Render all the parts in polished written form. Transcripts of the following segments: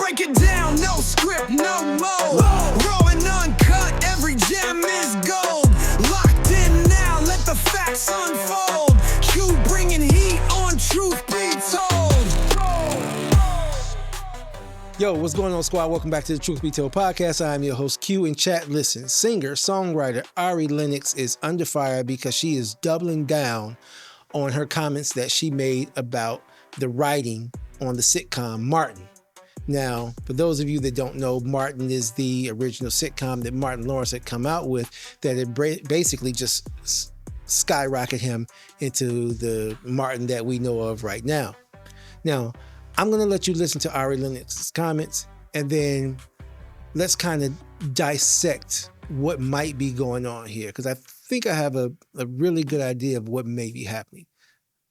break it down, no script, no mold. Raw and uncut, every gem is gold. Locked in now, let the facts unfold. Q bringing heat on Truth Be Told. Yo, what's going on, squad? Welcome back to the Truth Be Told podcast. I'm your host, Q. In chat, listen, singer, songwriter Ari Lennox is under fire because she is doubling down on her comments that she made about the writing on the sitcom Martin. Now, for those of you that don't know, Martin is the original sitcom that Martin Lawrence had come out with that had basically just skyrocketed him into the Martin that we know of right now. Now, I'm going to let you listen to Ari Lennox's comments, and then let's kind of dissect what might be going on here, because I think I have a really good idea of what may be happening.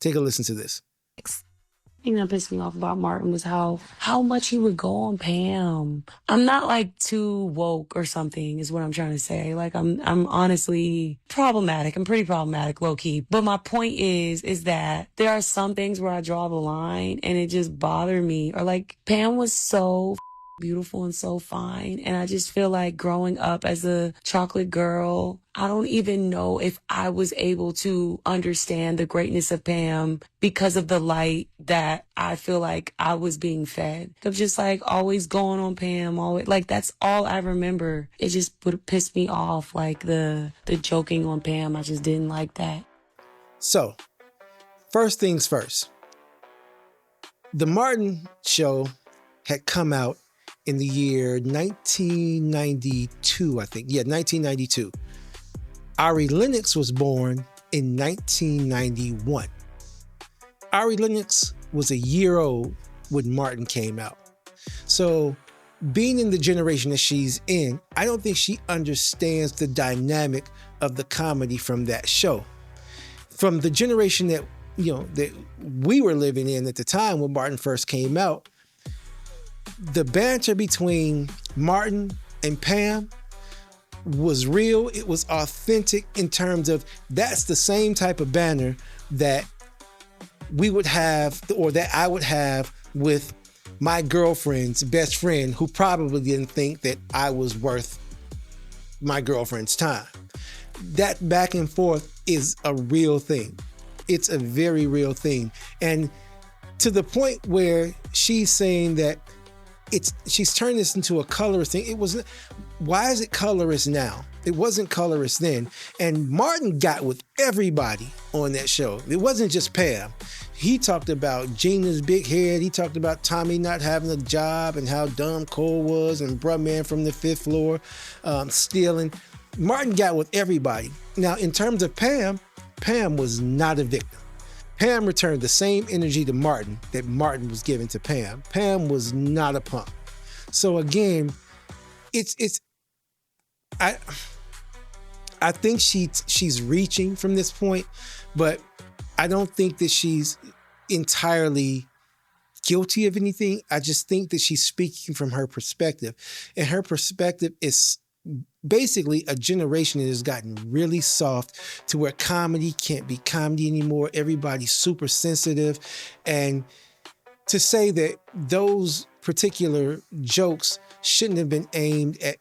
Take a listen to this. The thing that pissed me off about Martin was how much he would go on Pam. I'm not like too woke or something is what I'm trying to say. Like I'm honestly problematic. I'm pretty problematic, low key. But my point is that there are some things where I draw the line and it just bothered me. Or like Pam was so beautiful and so fine. And I just feel like growing up as a chocolate girl, I don't even know if I was able to understand the greatness of Pam because of the light that I feel like I was being fed. Of just like always going on Pam, always like that's all I remember. It just would piss me off, like the joking on Pam. I just didn't like that. So, first things first. The Martin show had come out in the year 1992, I think. Yeah, 1992. Ari Lennox was born in 1991. Ari Lennox was a year old when Martin came out. So being in the generation that she's in, I don't think she understands the dynamic of the comedy from that show. From the generation that, that we were living in at the time when Martin first came out, the banter between Martin and Pam was real. It was authentic in terms of that's the same type of banter that we would have, or that I would have with my girlfriend's best friend who probably didn't think that I was worth my girlfriend's time. That back and forth is a real thing. It's a very real thing. And to the point where she's saying that she's turned this into a colorist thing. Why is it colorist now? It wasn't colorist then. And Martin got with everybody on that show. It wasn't just Pam. He talked about Gina's big head. He talked about Tommy not having a job and how dumb Cole was and bruh man from the fifth floor stealing. Martin got with everybody. Now, in terms of Pam was not a victim. Pam returned the same energy to Martin that Martin was giving to Pam. Pam was not a punk. So again, I think she's reaching from this point, but I don't think that she's entirely guilty of anything. I just think that she's speaking from her perspective, and her perspective is basically a generation that has gotten really soft to where comedy can't be comedy anymore. Everybody's super sensitive. And to say that those particular jokes shouldn't have been aimed at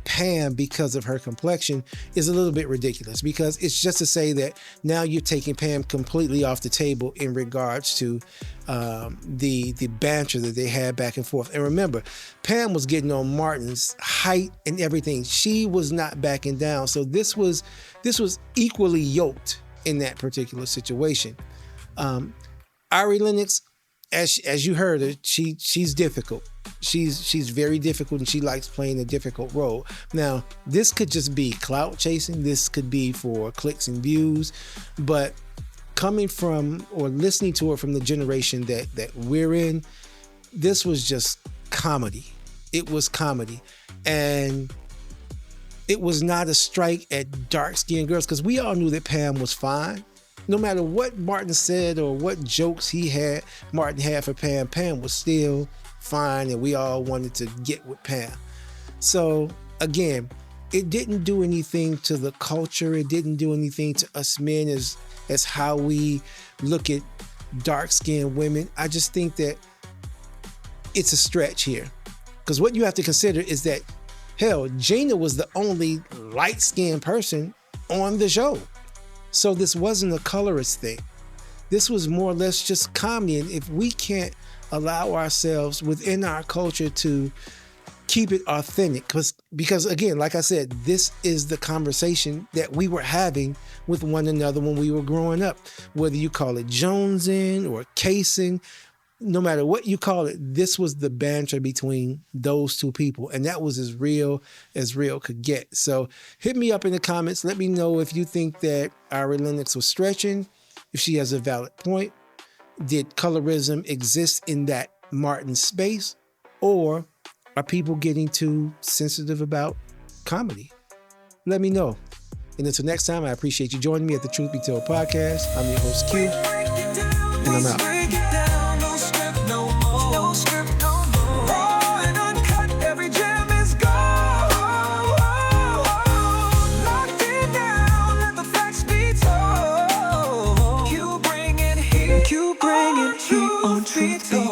Pam because of her complexion is a little bit ridiculous, because it's just to say that now you're taking Pam completely off the table in regards to the banter that they had back and forth. And remember, Pam was getting on Martin's height and everything. She was not backing down. So this was equally yoked in that particular situation. Ari Lennox, as you heard her, she's difficult. She's very difficult, and she likes playing a difficult role. Now, this could just be clout chasing. This could be for clicks and views. But coming from or listening to her from the generation that we're in, this was just comedy. It was comedy. And it was not a strike at dark-skinned girls, because we all knew that Pam was fine. No matter what Martin said or what jokes Martin had for Pam, Pam was still fine, and we all wanted to get with Pam. So again, it didn't do anything to the culture. It didn't do anything to us men as how we look at dark-skinned women. I just think that it's a stretch here. Because what you have to consider is that, hell, Gina was the only light-skinned person on the show. So this wasn't a colorist thing. This was more or less just comedy. And if we can't allow ourselves within our culture to keep it authentic, because again, like I said, this is the conversation that we were having with one another when we were growing up. Whether you call it jonesing or casing, no matter what you call it, this was the banter between those two people. And that was as real could get. So hit me up in the comments. Let me know if you think that Ari Lennox was stretching, if she has a valid point. Did colorism exist in that Martin space? Or are people getting too sensitive about comedy? Let me know. And until next time, I appreciate you joining me at the Truth Be Told podcast. I'm your host, Q, and I'm out. You bring it heat on Truth Be